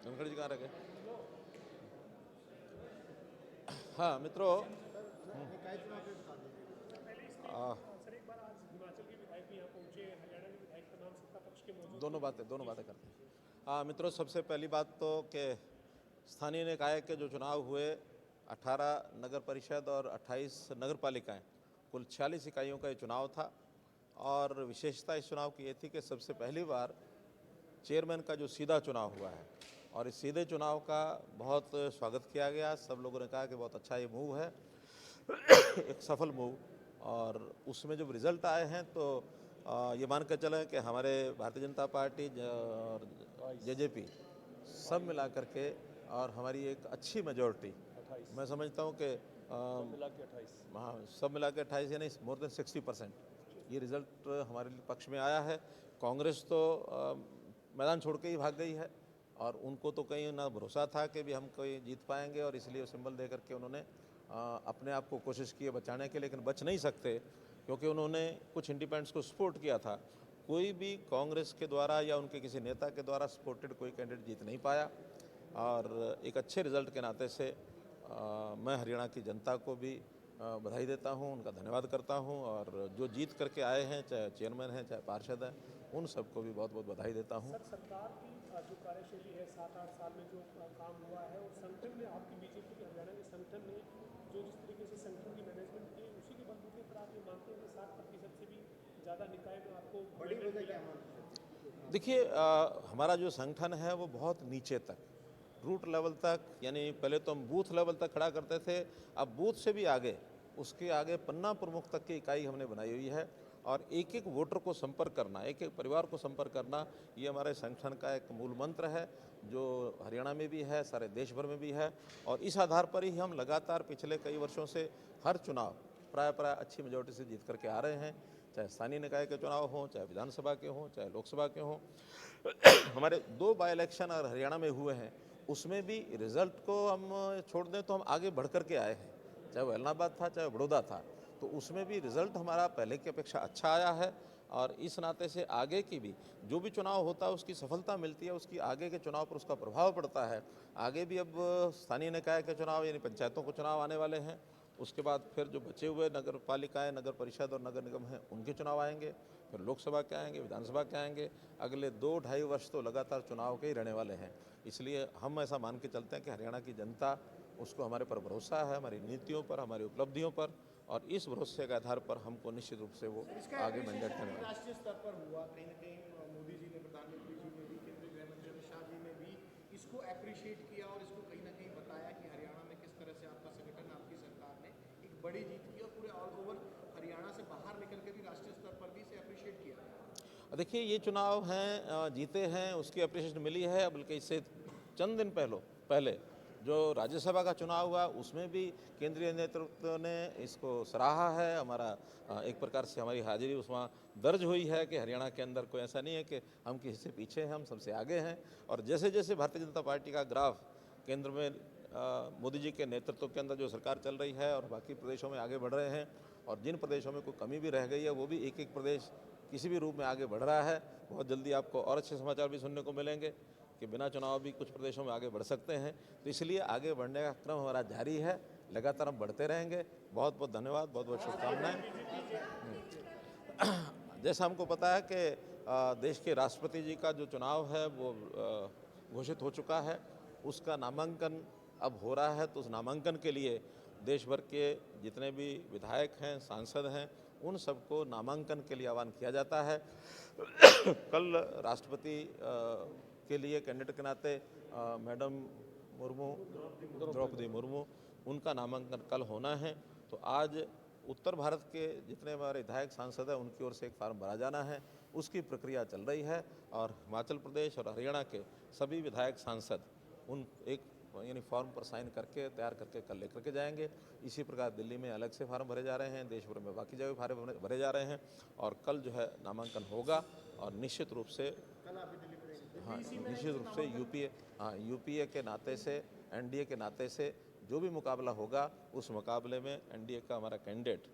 धनखड़ जी कहाँ रह गए? हाँ मित्रों, आ, दोनों बातें करते हैं। हाँ मित्रों, सबसे पहली बात तो कि स्थानीय निकाय के जो चुनाव हुए 18 नगर परिषद और 28 नगर पालिकाएँ, कुल 46 इकाइयों का ये चुनाव था। और विशेषता इस चुनाव की ये थी कि सबसे पहली बार चेयरमैन का जो सीधा चुनाव हुआ है, और इस सीधे चुनाव का बहुत स्वागत किया गया। सब लोगों ने कहा कि बहुत अच्छा ये मूव है, एक सफल मूव। और उसमें जब रिज़ल्ट आए हैं तो ये मान कर चलें कि हमारे भारतीय जनता पार्टी और जेजेपी सब मिला करके और हमारी एक अच्छी मेजॉरिटी, मैं समझता हूँ कि हाँ सब मिला के 28 यानी मोर देन 60% ये रिज़ल्ट हमारे पक्ष में आया है। कांग्रेस तो मैदान छोड़ के ही भाग गई है, और उनको तो कहीं ना भरोसा था कि भी हम कोई जीत पाएंगे, और इसलिए सिंबल दे करके उन्होंने अपने आप को कोशिश की है बचाने के, लेकिन बच नहीं सकते क्योंकि उन्होंने कुछ इंडिपेंडेंट्स को सपोर्ट किया था। कोई भी कांग्रेस के द्वारा या उनके किसी नेता के द्वारा सपोर्टेड कोई कैंडिडेट जीत नहीं पाया। और एक अच्छे रिज़ल्ट के नाते से मैं हरियाणा की जनता को भी बधाई देता हूं, उनका धन्यवाद करता हूं, और जो जीत करके आए हैं, चाहे चेयरमैन हैं चाहे पार्षद हैं, उन सबको भी बहुत बहुत बधाई देता हूं। सर, सरकार की जो कार्यशैली है 7-8 साल में जो काम हुआ है, और संगठन में आपकी बीजेपी के हरियाणा के संगठन ने जो जिस तरीके से संगठन की मैनेजमेंट की, उसी के बलबूते पर आप ये मानते हैं कि 60% से भी ज़्यादा निकाय में आपको बड़ी वजह क्या मानते हैं? देखिए, हमारा जो संगठन है वो बहुत नीचे तक, रूट लेवल तक, यानी पहले तो हम बूथ लेवल तक खड़ा करते थे, अब बूथ से भी आगे, उसके आगे पन्ना प्रमुख तक की इकाई हमने बनाई हुई है। और एक एक वोटर को संपर्क करना, एक एक परिवार को संपर्क करना, ये हमारे संगठन का एक मूल मंत्र है, जो हरियाणा में भी है, सारे देश भर में भी है। और इस आधार पर ही हम लगातार पिछले कई वर्षों से हर चुनाव प्राय अच्छी मेजॉरिटी से जीत करके आ रहे हैं, चाहे स्थानीय निकाय के चुनाव हों, चाहे विधानसभा के हों, चाहे लोकसभा के हों। हमारे 2 बाई इलेक्शन और हरियाणा में हुए हैं, उसमें भी रिजल्ट को हम छोड़ दें तो हम आगे बढ़ कर के आए हैं, चाहे वो एलनाबाद था चाहे बड़ौदा था, तो उसमें भी रिजल्ट हमारा पहले की अपेक्षा अच्छा आया है। और इस नाते से आगे की भी जो भी चुनाव होता है उसकी सफलता मिलती है, उसकी आगे के चुनाव पर उसका प्रभाव पड़ता है। आगे भी अब स्थानीय निकाय के चुनाव यानी पंचायतों को चुनाव आने वाले हैं, उसके बाद फिर जो बचे हुए नगर पालिकाएँ, नगर परिषद और नगर निगम हैं, उनके चुनाव आएंगे, फिर लोकसभा के आएंगे, विधानसभा के आएंगे। अगले 2-2.5 वर्ष तो लगातार चुनाव के ही रहने वाले हैं। इसलिए हम ऐसा मान के चलते हैं कि हरियाणा की जनता, उसको हमारे पर भरोसा है, हमारी नीतियों पर, हमारी उपलब्धियों पर, और इस भरोसे के आधार पर हमको निश्चित रूप से वो आगे मैंडेट करने वाले। राष्ट्रीय स्तर पर हुआ कहीं ना कहीं, मोदी जी ने, प्रधानमंत्री जी ने भी, केंद्रीय गृह मंत्री अमित शाह जी ने भी इसको अप्रिशिएट किया और इसको कहीं ना कहीं बताया कि हरियाणा में किस तरह से आपका संगठन, आपकी सरकार ने एक बड़ी जीत की, और पूरे ऑल ओवर हरियाणा से बाहर निकल के भी राष्ट्रीय स्तर पर भी इसे अप्रिशिएट किया। देखिए, ये चुनाव हैं, जीते हैं, उसकी अप्रिशिएशन मिली है। बल्कि इससे चंद दिन पहले जो राज्यसभा का चुनाव हुआ, उसमें भी केंद्रीय नेतृत्व ने इसको सराहा है। हमारा एक प्रकार से हमारी हाजिरी उसमें दर्ज हुई है कि हरियाणा के अंदर कोई ऐसा नहीं है कि हम किसी से पीछे हैं, हम सबसे आगे हैं। और जैसे जैसे भारतीय जनता पार्टी का ग्राफ केंद्र में मोदी जी के नेतृत्व के अंदर जो सरकार चल रही है और बाकी प्रदेशों में आगे बढ़ रहे हैं, और जिन प्रदेशों में कोई कमी भी रह गई है वो भी एक एक प्रदेश किसी भी रूप में आगे बढ़ रहा है। बहुत जल्दी आपको और अच्छे समाचार भी सुनने को मिलेंगे कि बिना चुनाव भी कुछ प्रदेशों में आगे बढ़ सकते हैं। तो इसलिए आगे बढ़ने का क्रम हमारा जारी है, लगातार हम बढ़ते रहेंगे। बहुत बहुत धन्यवाद, बहुत बहुत शुभकामनाएं। जैसा हमको पता है कि देश के राष्ट्रपति जी का जो चुनाव है वो घोषित हो चुका है, उसका नामांकन अब हो रहा है। तो उस नामांकन के लिए देश भर के जितने भी विधायक हैं, सांसद हैं, उन सबको नामांकन के लिए आह्वान किया जाता है। कल राष्ट्रपति के लिए कैंडिडेट के नाते मैडम मुर्मू, द्रौपदी मुर्मू, उनका नामांकन कल होना है। तो आज उत्तर भारत के जितने हमारे विधायक सांसद हैं उनकी ओर से एक फार्म भरा जाना है, उसकी प्रक्रिया चल रही है। और हिमाचल प्रदेश और हरियाणा के सभी विधायक सांसद उन एक यानी फॉर्म पर साइन करके तैयार करके कल लेकर के जाएंगे। इसी प्रकार दिल्ली में अलग से फार्म भरे जा रहे हैं, देश भर में बाकी जगह फार्म भरे जा रहे हैं, और कल जो है नामांकन होगा। और निश्चित रूप से हाँ, निश्चित रूप से यूपीए के नाते से, एनडीए के नाते से जो भी मुकाबला होगा, उस मुकाबले में एनडीए का हमारा कैंडिडेट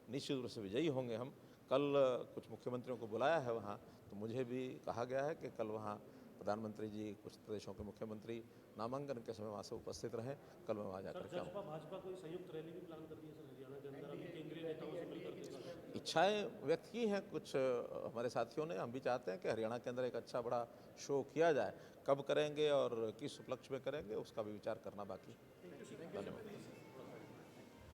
निश्चित रूप से विजयी होंगे। हम कल कुछ मुख्यमंत्रियों को बुलाया है वहाँ, तो मुझे भी कहा गया है कि कल वहाँ प्रधानमंत्री जी, कुछ प्रदेशों के मुख्यमंत्री नामांकन के समय वहाँ से उपस्थित रहे। कल मैं वहाँ जाकर के आऊँ। भाजपा कोई संयुक्त रैली भी प्लान कर रही है सर हरियाणा के अंदर अभी केंद्रीय नेताओं से मिलकर के साथ? इच्छाएं व्यक्त की हैं कुछ हमारे साथियों ने। हम भी चाहते हैं कि हरियाणा के अंदर एक अच्छा बड़ा शो किया जाए। कब करेंगे और किस उपलक्ष्य में करेंगे उसका भी विचार करना बाकी है। धन्यवाद।